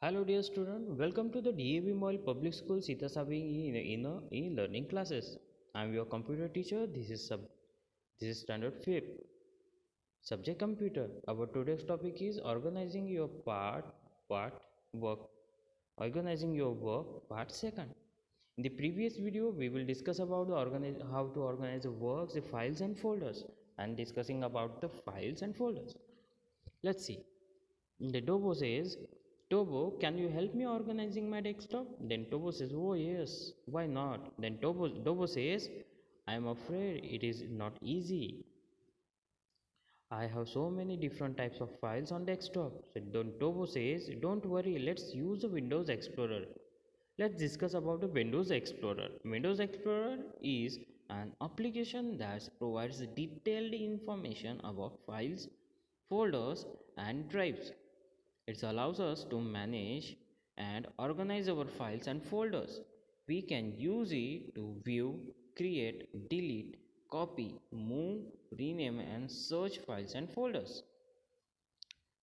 Hello dear student, welcome to the DAV Mall Public School Sitasabi in learning classes. I am your computer teacher. This is standard 5th. Subject computer. Our today's topic is organizing your part work. Organizing your work part second. In the previous video we will discuss about how to organize the works, the files and folders, and discussing about the files and folders. Let's see. The Tobo says, Tobo, can you help me organizing my desktop? Then Tobo says, oh yes, why not? Then Tobo says, I am afraid it is not easy. I have so many different types of files on desktop. So Tobo says, don't worry, let's use the Windows Explorer. Let's discuss about the Windows Explorer. Windows Explorer is an application that provides detailed information about files, folders, and drives. It allows us to manage and organize our files and folders. We can use it to view, create, delete, copy, move, rename, and search files and folders.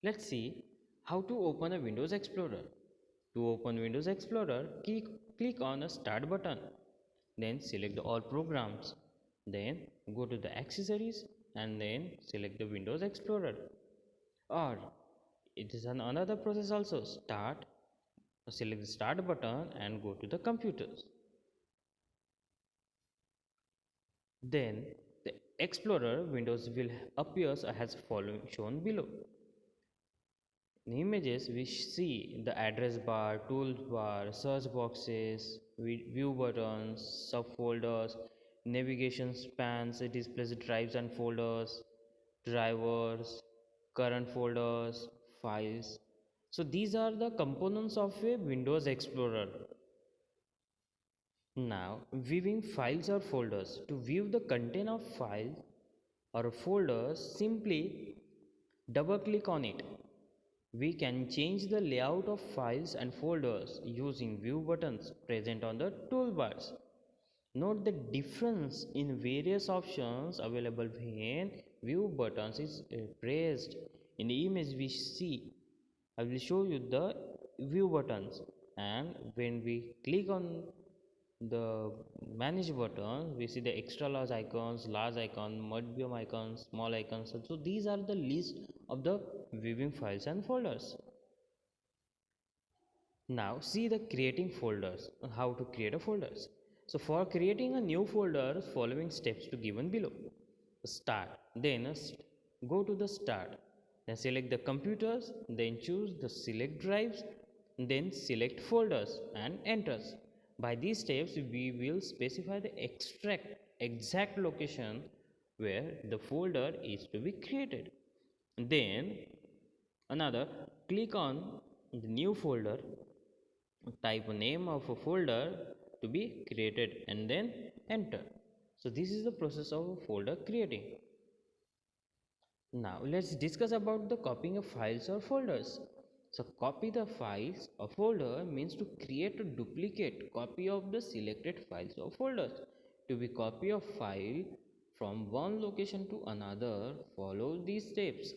Let's see how to open a Windows Explorer. To open Windows Explorer, click on the Start button. Then select All Programs. Then go to the Accessories and then select the Windows Explorer. Or it is another process also. Select the Start button and go to the Computers. Then the Explorer windows will appear as following shown below. In images we see the address bar, toolbar, search boxes, view buttons, subfolders, navigation spans, it displays drives and folders, drivers, current folders, files. So these are the components of a Windows Explorer. Now, viewing files or folders. To view the content of file or folder, simply double click on it. We can change the layout of files and folders using view buttons present on the toolbars. Note the difference in various options available when view buttons is pressed. In the image we see, I will show you the view buttons, and when we click on the manage button we see the extra large icon, medium icons, small icons. So these are the list of the viewing files and folders. Now see the creating folders, how to create a folders. So for creating a new folder, following steps to given below. Start, then go to the start, then select the computers, then choose the select drives, then select folders and enters. By these steps we will specify the exact location where the folder is to be created. Then another, click on the new folder, type a name of a folder to be created and then enter. So this is the process of folder creating. Now let's discuss about the copying of files or folders. So copy the files or folder means to create a duplicate copy of the selected files or folders. To be copy of file from one location to another, follow these steps.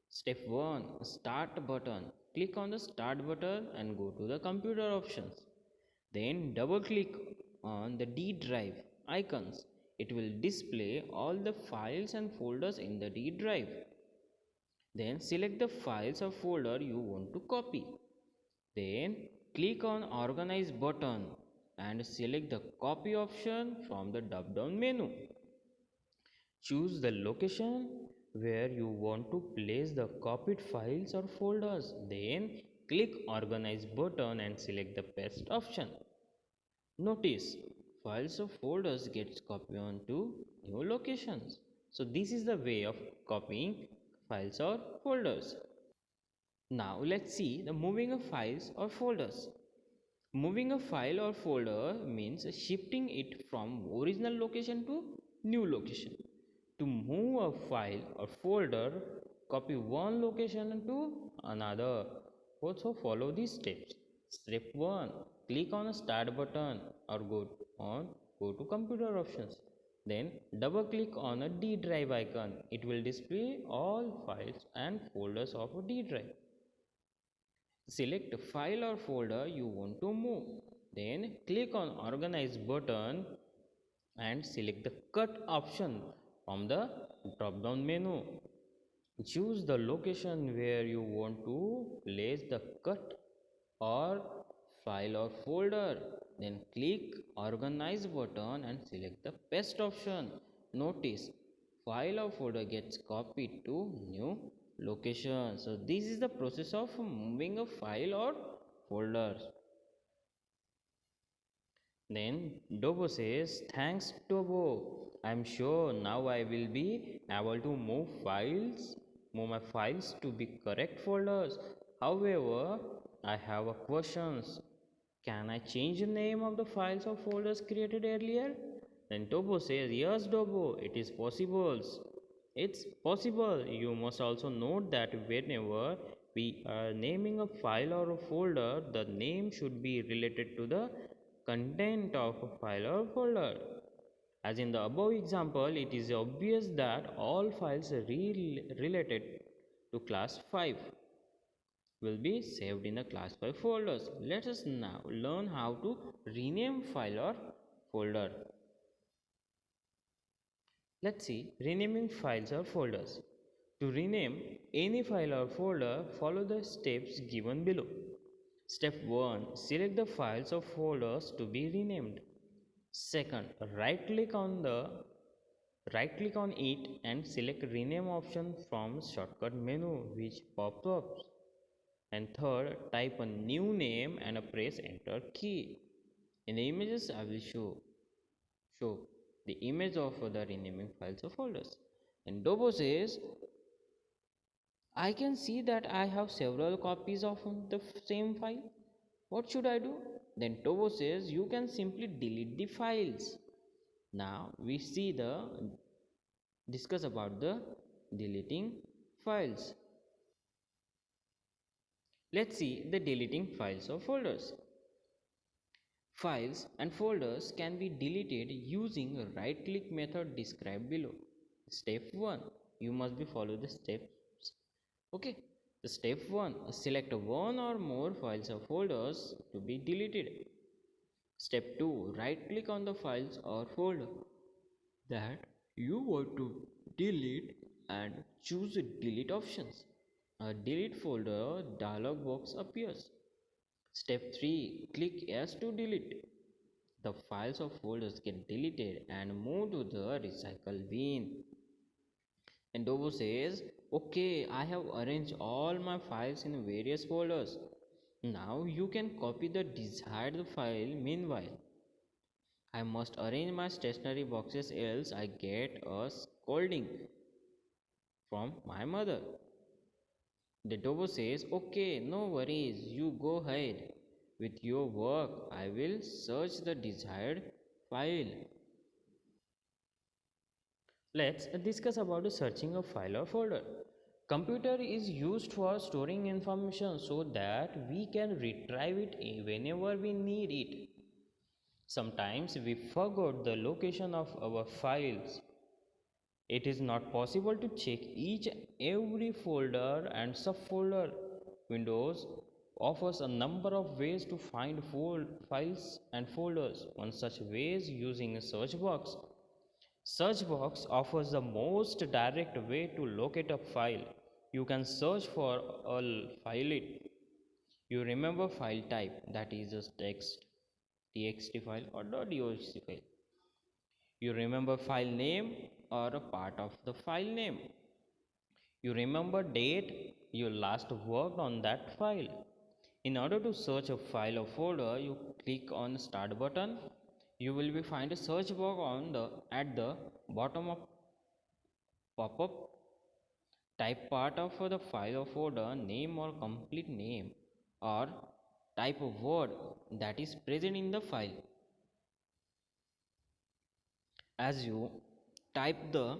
Step 1, Start button. Click on the Start button and go to the computer options. Then double click on the D drive icons. It will display all the files and folders in the D drive. Then select the files or folder you want to copy. Then click on Organize button and select the copy option from the drop down menu. Choose the location where you want to place the copied files or folders. Then click Organize button and select the best option. Notice files or folders gets copied onto new locations. So this is the way of copying files or folders. Now let's see the moving of files or folders. Moving a file or folder means shifting it from original location to new location. To move a file or folder, copy one location to another. Also follow these steps. Step 1, click on the Start button or go to computer options. Then double click on a D drive icon. It will display all files and folders of a D drive. Select a file or folder you want to move. Then click on Organize button and select the Cut option from the drop down menu. Choose the location where you want to place the cut or file or folder. Then click Organize button and select the Paste option. Notice file or folder gets copied to new location. So this is the process of moving a file or folder. Then Dobo says, thanks Dobo. I'm sure now I will be able to move my files to be correct folders. However, I have a questions. Can I change the name of the files or folders created earlier? Then Dobo says, yes Dobo, it is possible. It's possible. You must also note that whenever we are naming a file or a folder, the name should be related to the content of a file or folder. As in the above example, it is obvious that all files related to class 5 will be saved in the class 5 folders. Let us now learn how to rename file or folder. Let's see renaming files or folders. To rename any file or folder, follow the steps given below. Step 1. Select the files or folders to be renamed. Second, right click on it and select rename option from shortcut menu which pops up. And third, type a new name and press enter key. In the images I will show the image of the renaming files or folders. And Dobo says, I can see that I have several copies of the same file. What should I do? Then Dobo says, you can simply delete the files. Now we discuss about the deleting files. Let's see the deleting files or folders. Files and folders can be deleted using a right click method described below. Step 1. You must be follow the steps. Okay. The step 1. Select one or more files or folders to be deleted. Step 2. Right click on the files or folder that you want to delete and choose delete options. A delete folder dialog box appears. Step 3. Click yes to delete. The files or folders get deleted and move to the recycle bin. And Dobo says, okay, I have arranged all my files in various folders. Now you can copy the desired file. Meanwhile, I must arrange my stationery boxes else I get a scolding from my mother. The Dobo says, okay, no worries, you go ahead with your work. I will search the desired file. Let's discuss about the searching a file or folder. Computer is used for storing information so that we can retrieve it whenever we need it. Sometimes we forgot the location of our files. It is not possible to check each every folder and subfolder. Windows offers a number of ways to find files and folders. One such way is using a search box. Search box offers the most direct way to locate a file. You can search for a file it. You remember file type, that is a text, txt file or .doc file. You remember file name or a part of the file name. You remember date you last worked on that file. In order to search a file or folder, you click on start button. You will be find a search box at the bottom of pop-up. Type part of the file or folder name or complete name, or type a word that is present in the file. As you type, the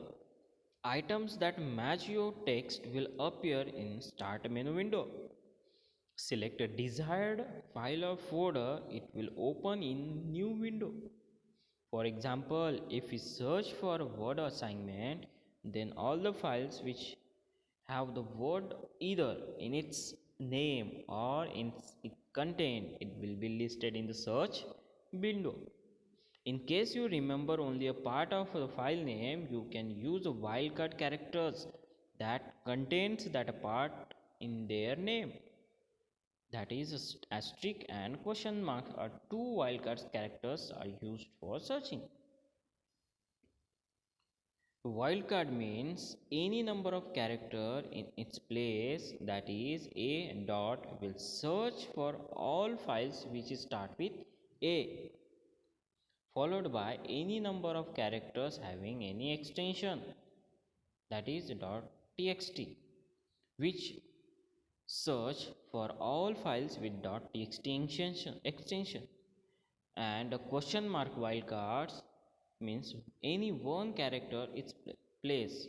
items that match your text will appear in start menu window. Select a desired file or folder, it will open in new window. For example, if we search for a word assignment, then all the files which have the word either in its name or in its content, it will be listed in the search window. In case you remember only a part of the file name, you can use a wildcard characters that contains that part in their name. That is asterisk and question mark are two wildcard characters are used for searching. Wildcard means any number of character in its place, that is a dot will search for all files which start with a, followed by any number of characters having any extension, that is .txt, which search for all files with .txt extension. And the question mark wildcards means any one character its place,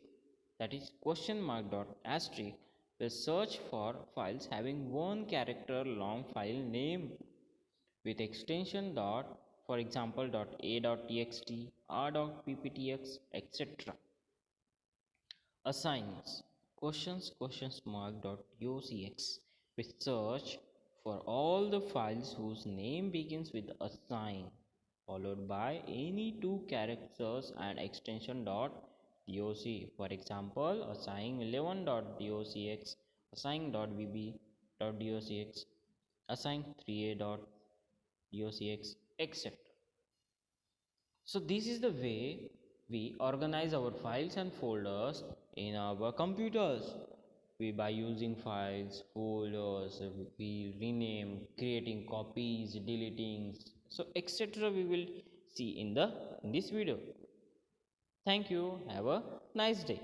that is question mark dot asterisk will search for files having one character long file name with extension dot, for example dot a.txt, r.pptx, etc. Assigns questions mark dot docx which search for all the files whose name begins with assign, followed by any two characters and extension dot doc. For example, assign 11.docx, assign .vb.docx, assign 3a.docx, etc. So this is the way we organize our files and folders in our computers. We, by using files, folders, we rename, creating copies, deleting, so etc. we will see in this video. Thank you. Have a nice day.